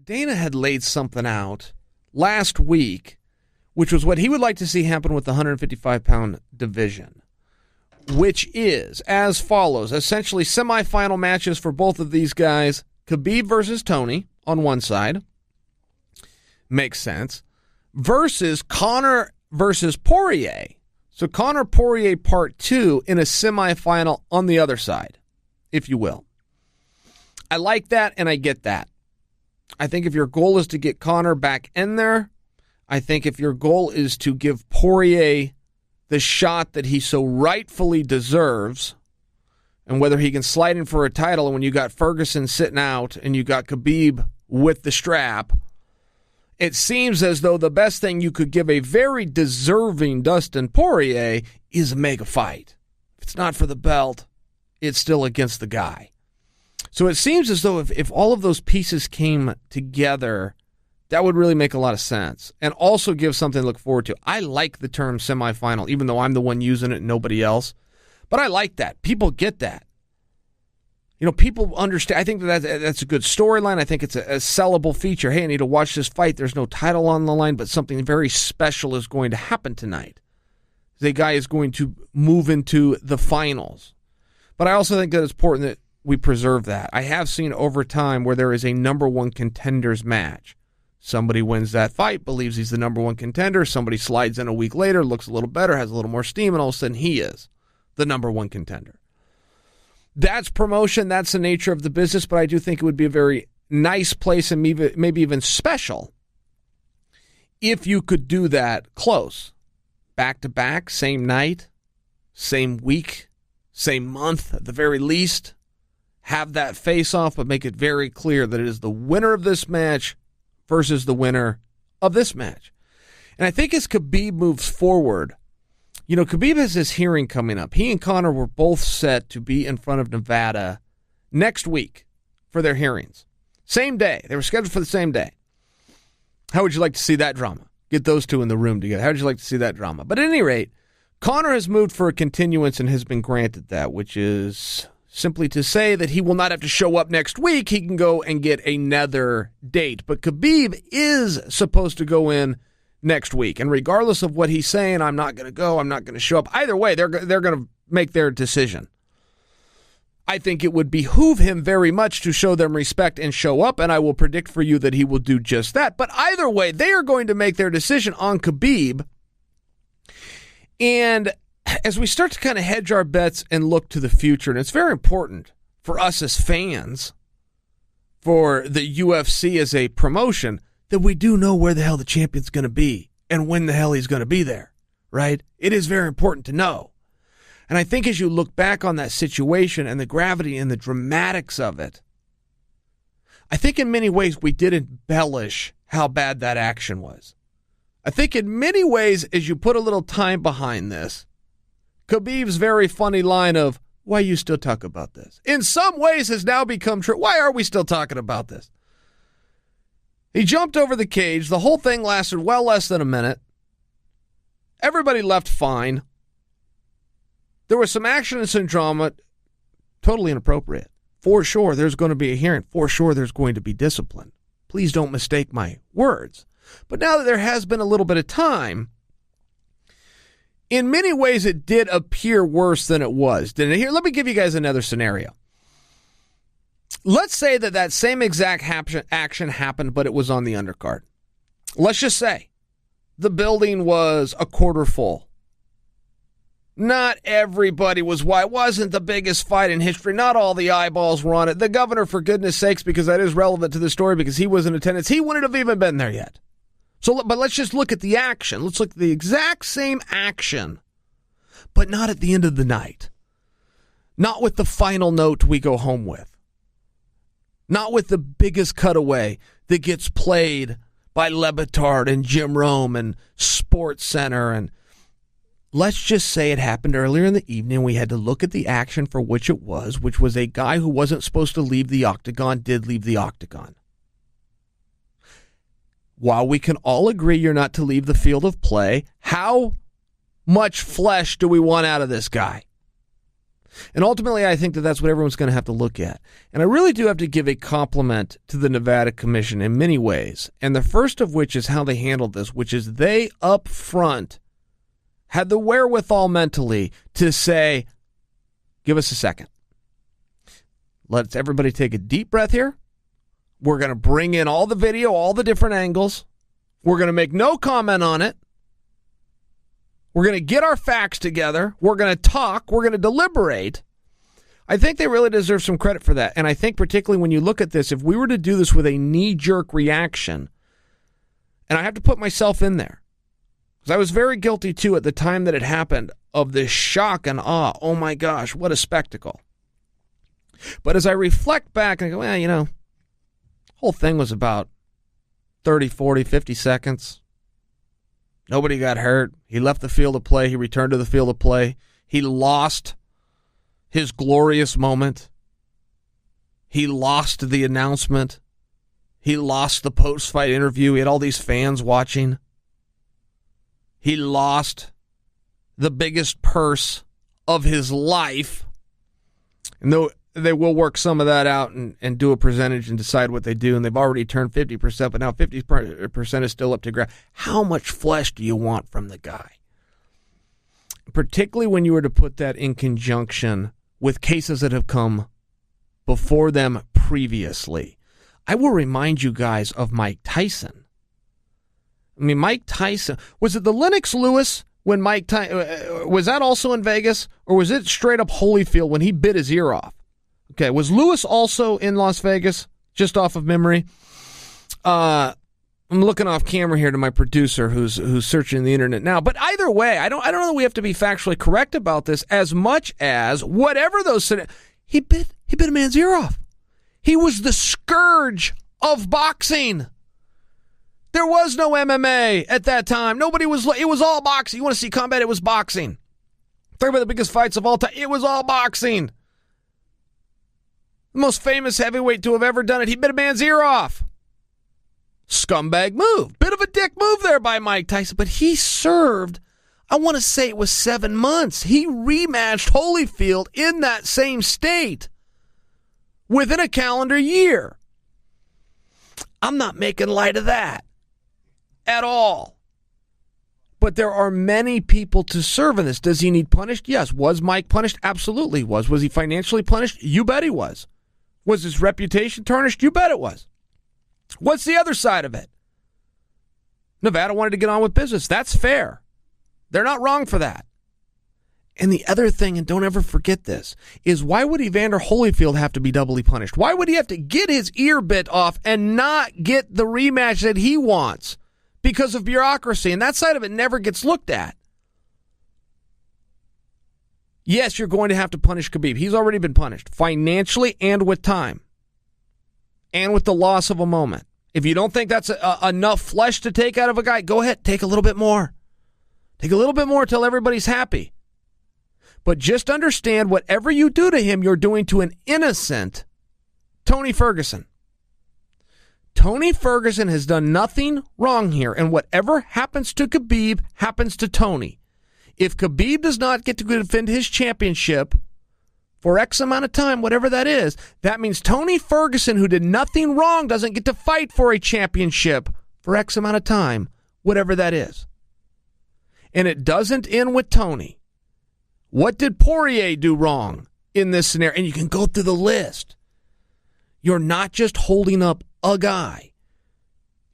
Dana had laid something out last week, which was what he would like to see happen with the 155-pound division, which is as follows. Essentially, semifinal matches for both of these guys. Khabib versus Tony on one side. Makes sense. Versus Conor versus Poirier. So Conor Poirier Part 2 in a semifinal on the other side, if you will. I like that, and I get that. I think if your goal is to get Conor back in there, I think if your goal is to give Poirier the shot that he so rightfully deserves, and whether he can slide in for a title, and when you got Ferguson sitting out and you got Khabib with the strap, it seems as though the best thing you could give a very deserving Dustin Poirier is a mega fight. If it's not for the belt, it's still against the guy. So it seems as though if all of those pieces came together, that would really make a lot of sense and also give something to look forward to. I like the term semifinal, even though I'm the one using it and nobody else. But I like that. People get that. You know, people understand. I think that's a good storyline. I think it's a sellable feature. Hey, I need to watch this fight. There's no title on the line, but something very special is going to happen tonight. The guy is going to move into the finals. But I also think that it's important that we preserve that. I have seen over time where there is a number one contenders match. Somebody wins that fight, believes he's the number one contender. Somebody slides in a week later, looks a little better, has a little more steam, and all of a sudden he is the number one contender. That's promotion. That's the nature of the business, but I do think it would be a very nice place and maybe even special if you could do that close. Back-to-back, same night, same week, same month at the very least. Have that face-off, but make it very clear that it is the winner of this match versus the winner of this match. And I think as Khabib moves forward, you know, Khabib has this hearing coming up. He and Conor were both set to be in front of Nevada next week for their hearings. Same day. They were scheduled for the same day. How would you like to see that drama? Get those two in the room together. How would you like to see that drama? But at any rate, Conor has moved for a continuance and has been granted that, which is simply to say that he will not have to show up next week. He can go and get another date. But Khabib is supposed to go in next week. And regardless of what he's saying, I'm not going to go, I'm not going to show up. Either way, they're going to make their decision. I think it would behoove him very much to show them respect and show up, and I will predict for you that he will do just that. But either way, they are going to make their decision on Khabib. And as we start to kind of hedge our bets and look to the future, and it's very important for us as fans, for the UFC as a promotion, that we do know where the hell the champion's going to be and when the hell he's going to be there, right? It is very important to know. And I think as you look back on that situation and the gravity and the dramatics of it, I think in many ways we did embellish how bad that action was. I think in many ways, as you put a little time behind this, Khabib's very funny line of, why you still talk about this? In some ways has now become true. Why are we still talking about this? He jumped over the cage. The whole thing lasted well less than a minute. Everybody left fine. There was some action and some drama. Totally inappropriate. For sure, there's going to be a hearing. For sure, there's going to be discipline. Please don't mistake my words. But now that there has been a little bit of time, in many ways it did appear worse than it was. Didn't it? Here, let me give you guys another scenario. Let's say that same exact action happened, but it was on the undercard. Let's just say the building was a quarter full. Not everybody was. Why? It wasn't the biggest fight in history. Not all the eyeballs were on it. The governor, for goodness sakes, because that is relevant to the story, because he was in attendance, he wouldn't have even been there yet. But let's just look at the action. Let's look at the exact same action, but not at the end of the night. Not with the final note we go home with. Not with the biggest cutaway that gets played by Le Batard and Jim Rome and Sports Center. And let's just say it happened earlier in the evening. We had to look at the action for which it was, which was a guy who wasn't supposed to leave the octagon, did leave the octagon. While we can all agree you're not to leave the field of play, how much flesh do we want out of this guy? And ultimately, I think that that's what everyone's going to have to look at. And I really do have to give a compliment to the Nevada Commission in many ways. And the first of which is how they handled this, which is they up front had the wherewithal mentally to say, give us a second. Let's everybody take a deep breath here. We're going to bring in all the video, all the different angles. We're going to make no comment on it. We're going to get our facts together. We're going to talk. We're going to deliberate. I think they really deserve some credit for that. And I think particularly when you look at this, if we were to do this with a knee-jerk reaction, and I have to put myself in there, because I was very guilty, too, at the time that it happened, of this shock and awe. Oh, my gosh, what a spectacle. But as I reflect back and I go, well, the whole thing was about 30, 40, 50 seconds. Nobody got hurt. He left the field of play. He returned to the field of play. He lost his glorious moment. He lost the announcement. He lost the post-fight interview. He had all these fans watching. He lost the biggest purse of his life. And though they will work some of that out and do a percentage and decide what they do. And they've already turned 50%, but now 50% is still up to grab. How much flesh do you want from the guy? Particularly when you were to put that in conjunction with cases that have come before them previously. I will remind you guys of Mike Tyson. I mean, Mike Tyson, was it the Lennox Lewis when Mike Tyson, was that also in Vegas? Or was it straight up Holyfield when he bit his ear off? Okay, was Lewis also in Las Vegas, just off of memory? I'm looking off camera here to my producer who's searching the internet now. But either way, I don't know that we have to be factually correct about this as much as whatever those he bit a man's ear off. He was the scourge of boxing. There was no MMA at that time. It was all boxing. You want to see combat? It was boxing. Talk about the biggest fights of all time. It was all boxing. The most famous heavyweight to have ever done it. He bit a man's ear off. Scumbag move. Bit of a dick move there by Mike Tyson. But he served, I want to say it was 7 months. He rematched Holyfield in that same state within a calendar year. I'm not making light of that at all. But there are many people to serve in this. Does he need punished? Yes. Was Mike punished? Absolutely was. Was he financially punished? You bet he was. Was his reputation tarnished? You bet it was. What's the other side of it? Nevada wanted to get on with business. That's fair. They're not wrong for that. And the other thing, and don't ever forget this, is why would Evander Holyfield have to be doubly punished? Why would he have to get his ear bit off and not get the rematch that he wants because of bureaucracy? And that side of it never gets looked at. Yes, you're going to have to punish Khabib. He's already been punished financially and with time and with the loss of a moment. If you don't think that's enough flesh to take out of a guy, go ahead, take a little bit more. Take a little bit more till everybody's happy. But just understand whatever you do to him, you're doing to an innocent Tony Ferguson. Tony Ferguson has done nothing wrong here, and whatever happens to Khabib happens to Tony. If Khabib does not get to defend his championship for X amount of time, whatever that is, that means Tony Ferguson, who did nothing wrong, doesn't get to fight for a championship for X amount of time, whatever that is. And it doesn't end with Tony. What did Poirier do wrong in this scenario? And you can go through the list. You're not just holding up a guy.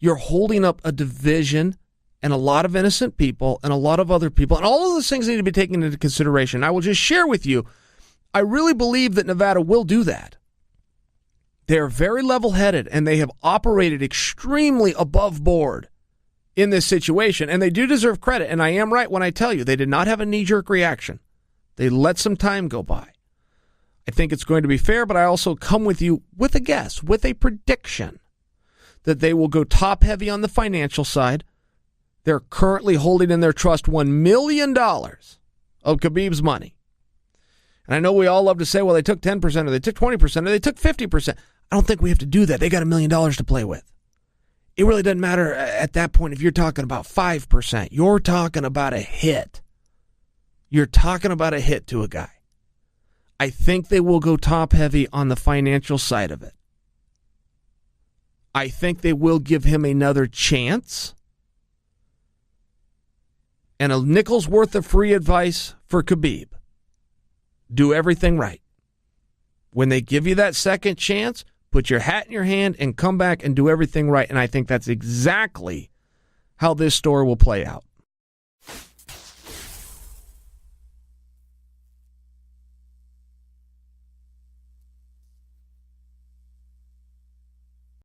You're holding up a division and a lot of innocent people and a lot of other people. And all of those things need to be taken into consideration. I will just share with you, I really believe that Nevada will do that. They're very level-headed, and they have operated extremely above board in this situation. And they do deserve credit. And I am right when I tell you they did not have a knee-jerk reaction. They let some time go by. I think it's going to be fair, but I also come with you with a guess, with a prediction that they will go top-heavy on the financial side. They're currently holding in their trust $1 million of Khabib's money. And I know we all love to say, well, they took 10% or they took 20% or they took 50%. I don't think we have to do that. They got $1 million to play with. It really doesn't matter at that point if you're talking about 5%. You're talking about a hit. You're talking about a hit to a guy. I think they will go top heavy on the financial side of it. I think they will give him another chance. And a nickel's worth of free advice for Khabib. Do everything right. When they give you that second chance, put your hat in your hand and come back and do everything right. And I think that's exactly how this story will play out.